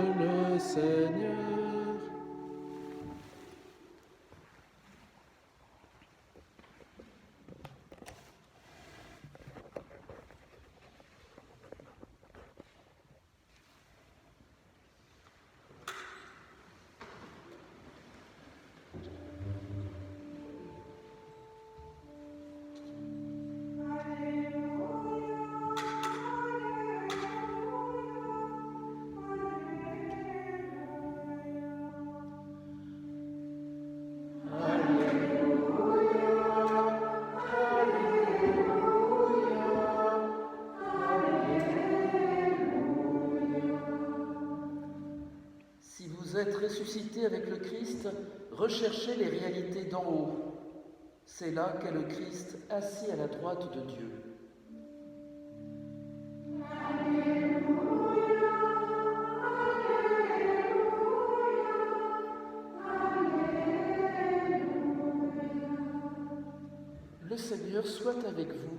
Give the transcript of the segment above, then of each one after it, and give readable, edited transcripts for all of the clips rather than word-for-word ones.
le Seigneur. Si vous êtes ressuscité avec le Christ, recherchez les réalités d'en haut. C'est là qu'est le Christ assis à la droite de Dieu. Le Seigneur soit avec vous.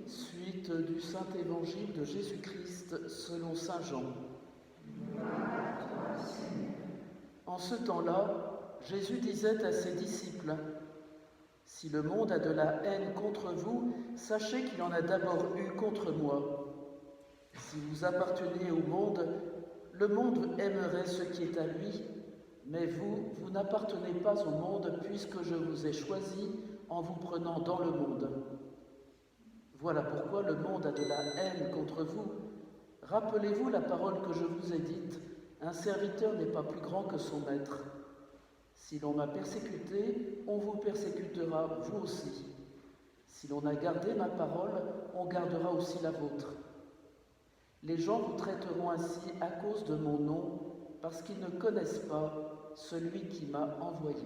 Suite du Saint-Évangile de Jésus-Christ selon Saint Jean. En ce temps-là, Jésus disait à ses disciples : « Si le monde a de la haine contre vous, sachez qu'il en a d'abord eu contre moi. Si vous apparteniez au monde, le monde aimerait ce qui est à lui, mais vous, vous n'appartenez pas au monde puisque je vous ai choisi en vous prenant dans le monde. Voilà pourquoi le monde a de la haine contre vous. Rappelez-vous la parole que je vous ai dite : un serviteur n'est pas plus grand que son maître. Si l'on m'a persécuté, on vous persécutera vous aussi. Si l'on a gardé ma parole, on gardera aussi la vôtre. Les gens vous traiteront ainsi à cause de mon nom, parce qu'ils ne connaissent pas celui qui m'a envoyé. »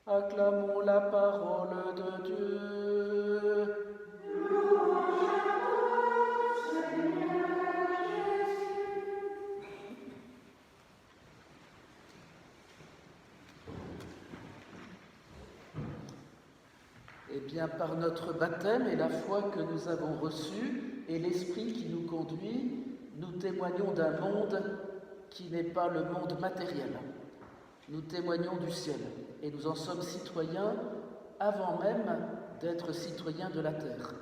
Acclamons la parole de Dieu. Eh bien, par notre baptême et la foi que nous avons reçue et l'Esprit qui nous conduit, nous témoignons d'un monde qui n'est pas le monde matériel. Nous témoignons du ciel et nous en sommes citoyens avant même d'être citoyens de la terre.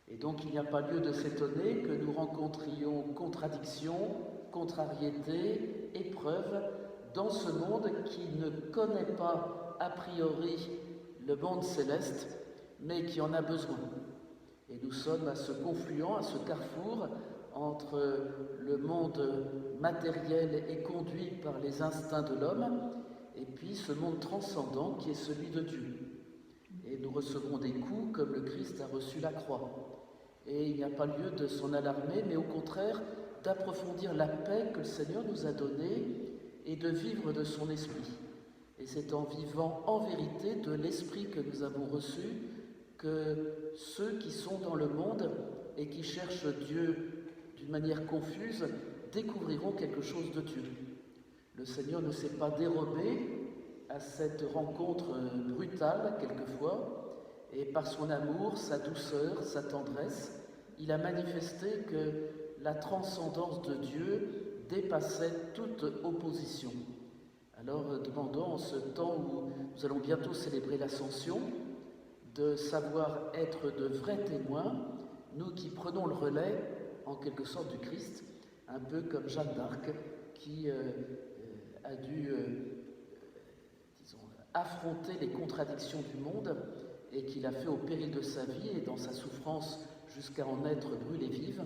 Et donc il n'y a pas lieu de s'étonner que nous rencontrions contradictions, contrariétés, épreuves dans ce monde qui ne connaît pas a priori le monde céleste, mais qui en a besoin. Et nous sommes à ce confluent, à ce carrefour entre le monde matériel et conduit par les instincts de l'homme, et puis ce monde transcendant qui est celui de Dieu. Et nous recevrons des coups comme le Christ a reçu la croix. Et il n'y a pas lieu de s'en alarmer, mais au contraire d'approfondir la paix que le Seigneur nous a donnée et de vivre de son esprit. Et c'est en vivant en vérité de l'esprit que nous avons reçu que ceux qui sont dans le monde et qui cherchent Dieu d'une manière confuse découvriront quelque chose de Dieu. Le Seigneur ne s'est pas dérobé à cette rencontre brutale quelquefois, et par son amour, sa douceur, sa tendresse, il a manifesté que la transcendance de Dieu dépassait toute opposition. Alors demandons en ce temps où nous allons bientôt célébrer l'Ascension, de savoir être de vrais témoins, nous qui prenons le relais en quelque sorte du Christ, un peu comme Jeanne d'Arc qui a dû affronter les contradictions du monde et qui l'a fait au péril de sa vie et dans sa souffrance jusqu'à en être brûlée vive,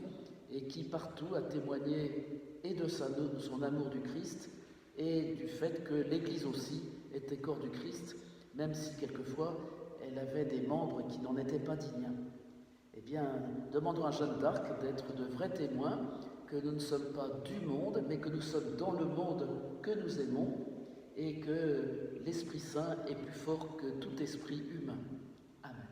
et qui partout a témoigné et de son amour du Christ et du fait que l'Église aussi était corps du Christ, même si quelquefois elle avait des membres qui n'en étaient pas dignes. Eh bien, demandons à Jeanne d'Arc d'être de vrais témoins, que nous ne sommes pas du monde, mais que nous sommes dans le monde que nous aimons, et que l'Esprit Saint est plus fort que tout esprit humain. Amen.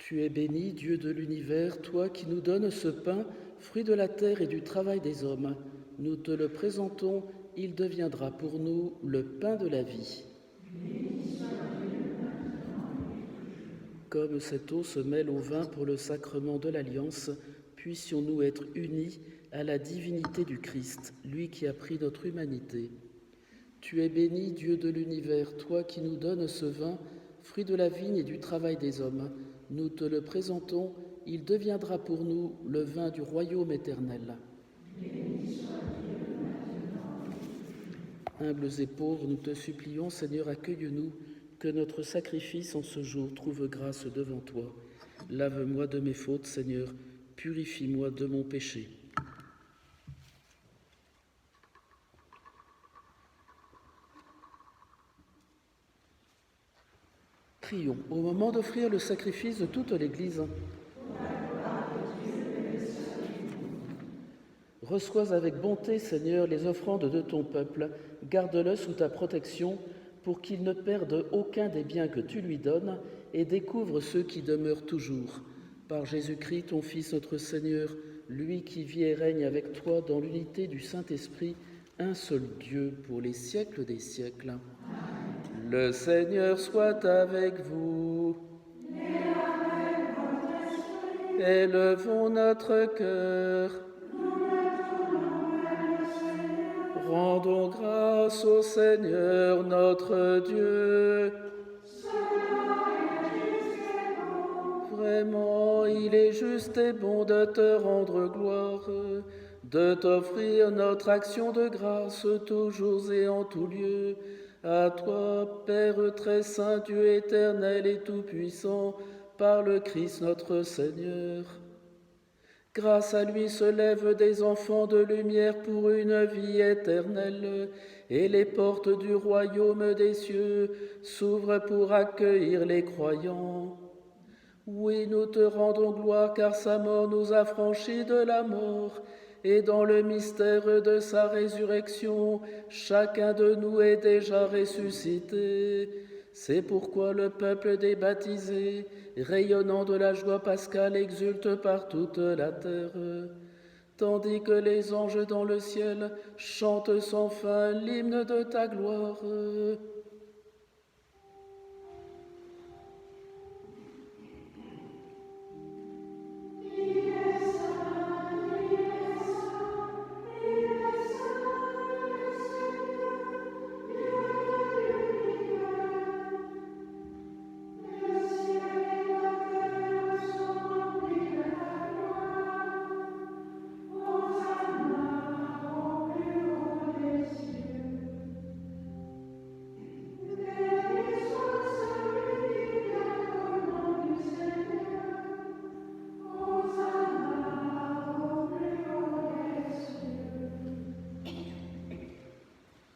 Tu es béni, Dieu de l'univers, toi qui nous donnes ce pain, fruit de la terre et du travail des hommes. Nous te le présentons, il deviendra pour nous le pain de la vie. Comme cette eau se mêle au vin pour le sacrement de l'Alliance, puissions-nous être unis à la divinité du Christ, lui qui a pris notre humanité. Tu es béni, Dieu de l'univers, toi qui nous donnes ce vin, fruit de la vigne et du travail des hommes. Nous te le présentons, il deviendra pour nous le vin du royaume éternel. Humbles et pauvres, nous te supplions, Seigneur, accueille-nous, que notre sacrifice en ce jour trouve grâce devant toi. Lave-moi de mes fautes, Seigneur, purifie-moi de mon péché. Prions au moment d'offrir le sacrifice de toute l'Église. Reçois avec bonté, Seigneur, les offrandes de ton peuple, garde-le sous ta protection, pour qu'il ne perde aucun des biens que tu lui donnes et découvre ceux qui demeurent toujours. Par Jésus-Christ, ton Fils, notre Seigneur, lui qui vit et règne avec toi dans l'unité du Saint-Esprit, un seul Dieu pour les siècles des siècles. Le Seigneur soit avec vous. Élevons notre cœur. Rendons grâce au Seigneur notre Dieu. Vraiment, il est juste et bon de te rendre gloire, de t'offrir notre action de grâce toujours et en tout lieu. À toi, Père très saint, Dieu éternel et tout-puissant, par le Christ notre Seigneur. Grâce à lui se lèvent des enfants de lumière pour une vie éternelle, et les portes du royaume des cieux s'ouvrent pour accueillir les croyants. Oui, nous te rendons gloire, car sa mort nous a franchis de la mort, et dans le mystère de sa résurrection, chacun de nous est déjà ressuscité. C'est pourquoi le peuple des baptisés, rayonnant de la joie pascale, exulte par toute la terre, tandis que les anges dans le ciel chantent sans fin l'hymne de ta gloire.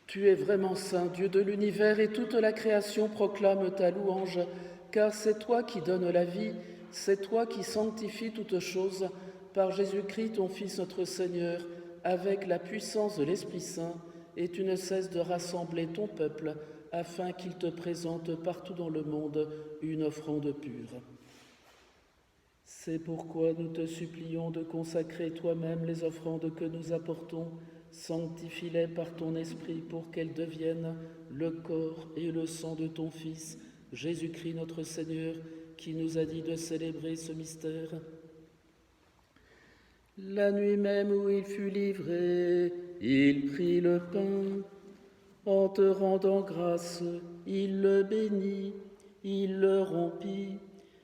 Tu es vraiment saint, Dieu de l'univers, et toute la création proclame ta louange, car c'est toi qui donnes la vie, c'est toi qui sanctifies toutes choses, par Jésus-Christ, ton Fils notre Seigneur, avec la puissance de l'Esprit Saint, et tu ne cesses de rassembler ton peuple, afin qu'il te présente partout dans le monde une offrande pure. C'est pourquoi nous te supplions de consacrer toi-même les offrandes que nous apportons. Sanctifie-les par ton esprit pour qu'elles deviennent le corps et le sang de ton Fils, Jésus-Christ notre Seigneur, qui nous a dit de célébrer ce mystère. La nuit même où il fut livré, il prit le pain. En te rendant grâce, il le bénit, il le rompit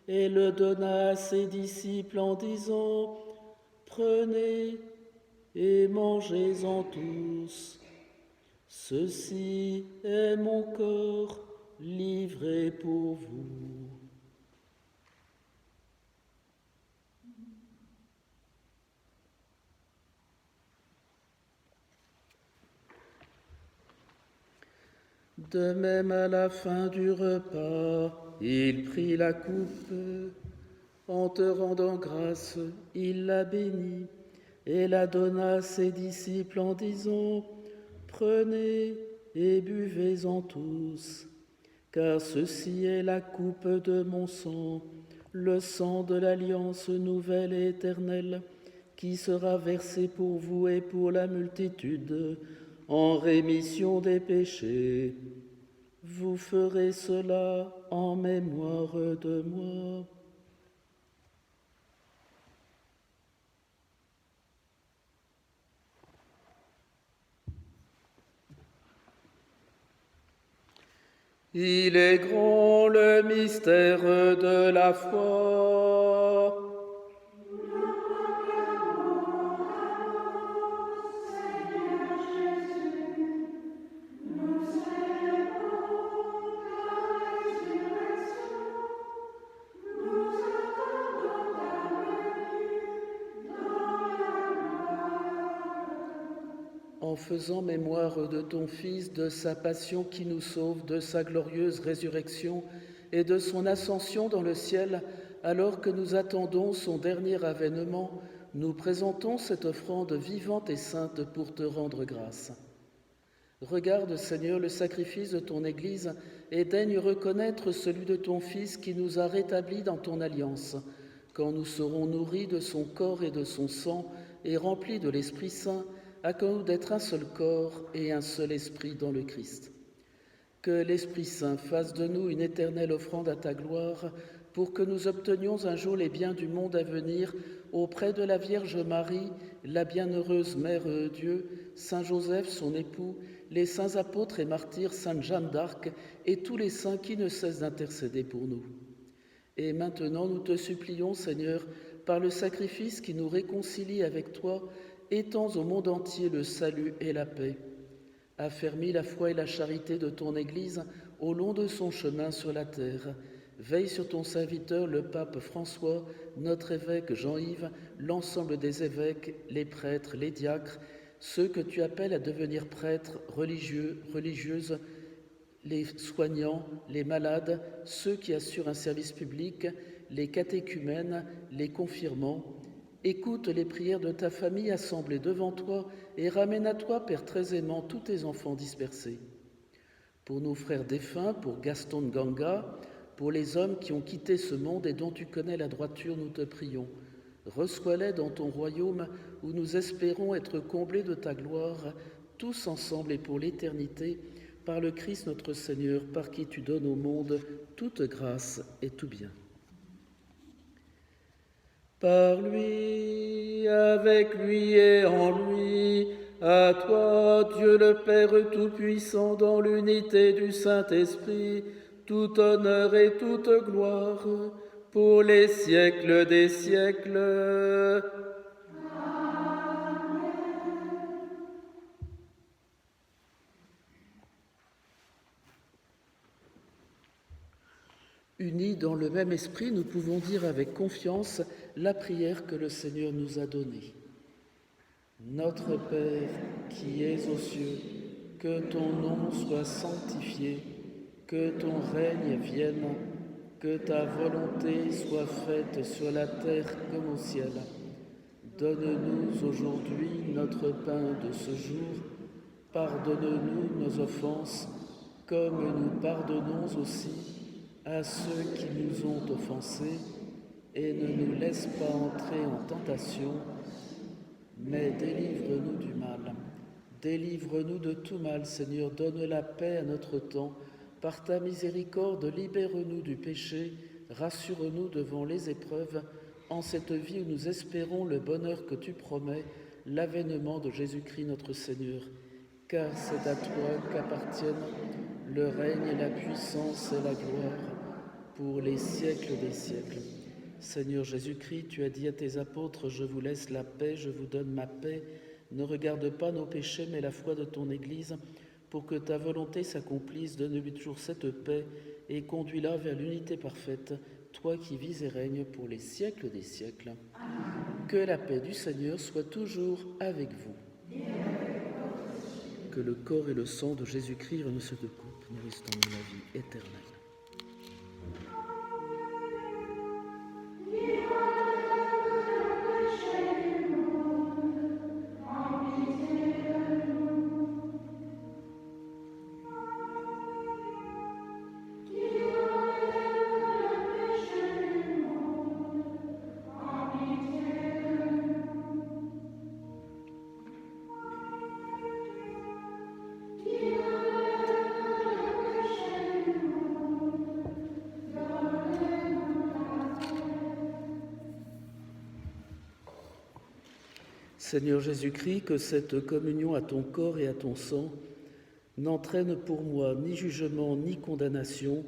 et le donna à ses disciples en disant : « Prenez et mangez-en tous. Ceci est mon corps livré pour vous. » De même, à la fin du repas, il prit la coupe. En te rendant grâce, il la bénit et la donna à ses disciples en disant : « Prenez et buvez-en tous, car ceci est la coupe de mon sang, le sang de l'alliance nouvelle et éternelle, qui sera versé pour vous et pour la multitude, en rémission des péchés. Vous ferez cela en mémoire de moi. Il est grand le mystère de la foi. En faisant mémoire de ton Fils, de sa passion qui nous sauve, de sa glorieuse résurrection et de son ascension dans le ciel, alors que nous attendons son dernier avènement, nous présentons cette offrande vivante et sainte pour te rendre grâce. Regarde, Seigneur, le sacrifice de ton Église et daigne reconnaître celui de ton Fils qui nous a rétablis dans ton alliance, quand nous serons nourris de son corps et de son sang et remplis de l'Esprit Saint, accorde-nous d'être un seul corps et un seul esprit dans le Christ. Que l'Esprit Saint fasse de nous une éternelle offrande à ta gloire, pour que nous obtenions un jour les biens du monde à venir auprès de la Vierge Marie, la bienheureuse Mère de Dieu, Saint Joseph, son époux, les saints apôtres et martyrs, Sainte Jeanne d'Arc et tous les saints qui ne cessent d'intercéder pour nous. Et maintenant, nous te supplions, Seigneur, par le sacrifice qui nous réconcilie avec toi, étends au monde entier le salut et la paix. Affermis la foi et la charité de ton Église au long de son chemin sur la terre. Veille sur ton serviteur, le pape François, notre évêque Jean-Yves, l'ensemble des évêques, les prêtres, les diacres, ceux que tu appelles à devenir prêtres, religieux, religieuses, les soignants, les malades, ceux qui assurent un service public, les catéchumènes, les confirmants. Écoute les prières de ta famille assemblée devant toi et ramène à toi, Père très aimant, tous tes enfants dispersés. Pour nos frères défunts, pour Gaston de Ganga, pour les hommes qui ont quitté ce monde et dont tu connais la droiture, nous te prions. Reçois-les dans ton royaume où nous espérons être comblés de ta gloire, tous ensemble et pour l'éternité, par le Christ notre Seigneur, par qui tu donnes au monde toute grâce et tout bien. Par lui, avec lui et en lui, à toi, Dieu le Père Tout-Puissant, dans l'unité du Saint-Esprit, tout honneur et toute gloire, pour les siècles des siècles. Unis dans le même esprit, nous pouvons dire avec confiance la prière que le Seigneur nous a donnée. Notre Père qui es aux cieux, que ton nom soit sanctifié, que ton règne vienne, que ta volonté soit faite sur la terre comme au ciel. Donne-nous aujourd'hui notre pain de ce jour. Pardonne-nous nos offenses, comme nous pardonnons aussi à ceux qui nous ont offensés, et ne nous laisse pas entrer en tentation, mais délivre-nous du mal. Délivre-nous de tout mal, Seigneur, donne la paix à notre temps. Par ta miséricorde, libère-nous du péché, rassure-nous devant les épreuves, en cette vie où nous espérons le bonheur que tu promets, l'avènement de Jésus-Christ notre Seigneur. Car c'est à toi qu'appartiennent le règne, la puissance et la gloire, pour les siècles des siècles. Seigneur Jésus-Christ, tu as dit à tes apôtres, « Je vous laisse la paix, je vous donne ma paix. Ne regarde pas nos péchés, mais la foi de ton Église, pour que ta volonté s'accomplisse. Donne-lui toujours cette paix et conduis-la vers l'unité parfaite, toi qui vis et règnes pour les siècles des siècles. » Que la paix du Seigneur soit toujours avec vous. Que le corps et le sang de Jésus-Christ ne se découpent, nous restons dans la vie éternelle. Seigneur Jésus-Christ, que cette communion à ton corps et à ton sang n'entraîne pour moi ni jugement ni condamnation,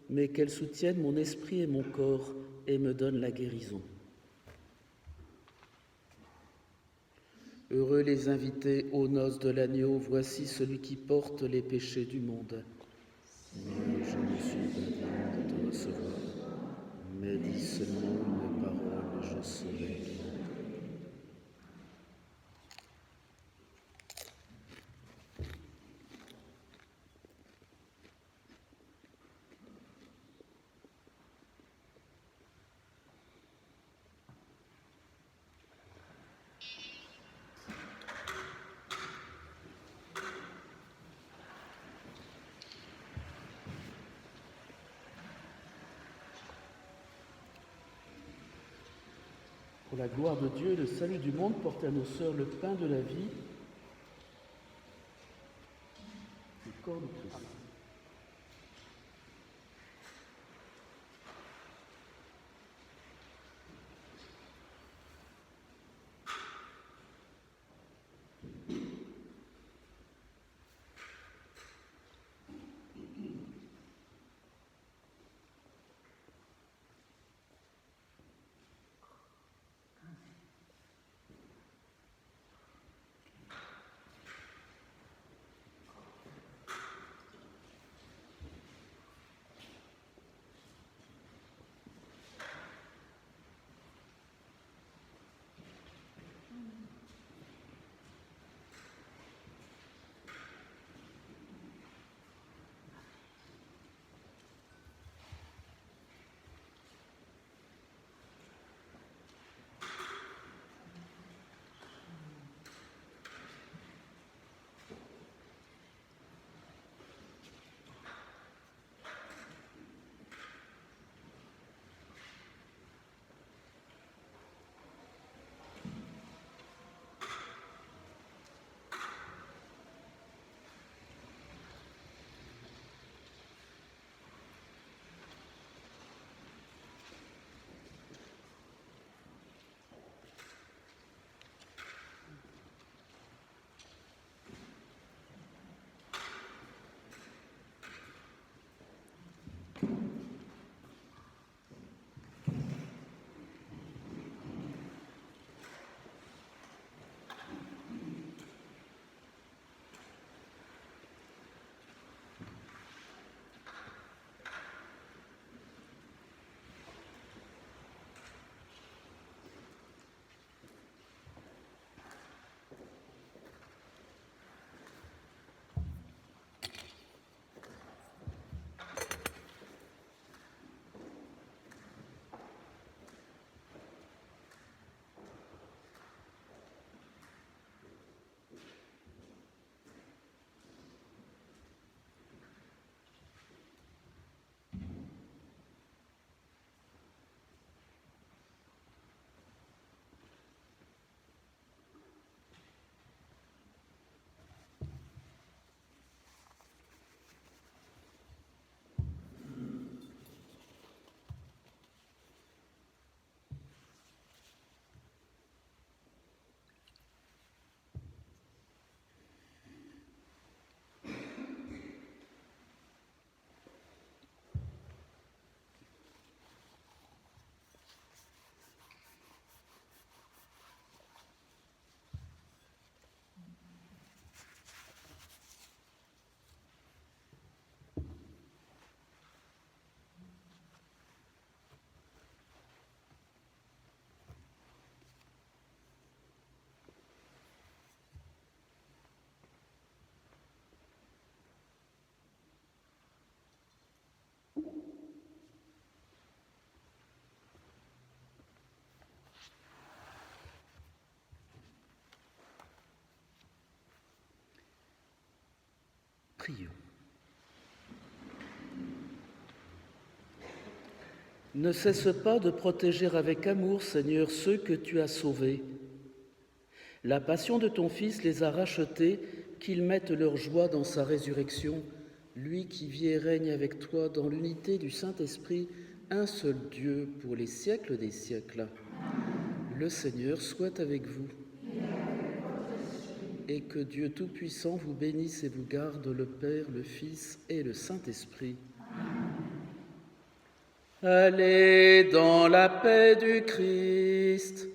mais qu'elle soutienne mon esprit et mon corps et me donne la guérison. Heureux les invités aux noces de l'agneau, voici celui qui porte les péchés du monde. Seigneur, je ne suis pas digne de te recevoir, mais dis seulement une parole, je serai guéri. Pour la gloire de Dieu et le salut du monde, portez à nos sœurs le pain de la vie, le corps du Christ. Prions. Ne cesse pas de protéger avec amour, Seigneur, ceux que tu as sauvés. La passion de ton Fils les a rachetés, qu'ils mettent leur joie dans sa résurrection, lui qui vit et règne avec toi dans l'unité du Saint-Esprit, un seul Dieu pour les siècles des siècles. Le Seigneur soit avec vous. et que Dieu Tout-Puissant vous bénisse et vous garde, le Père, le Fils et le Saint-Esprit. Allez dans la paix du Christ.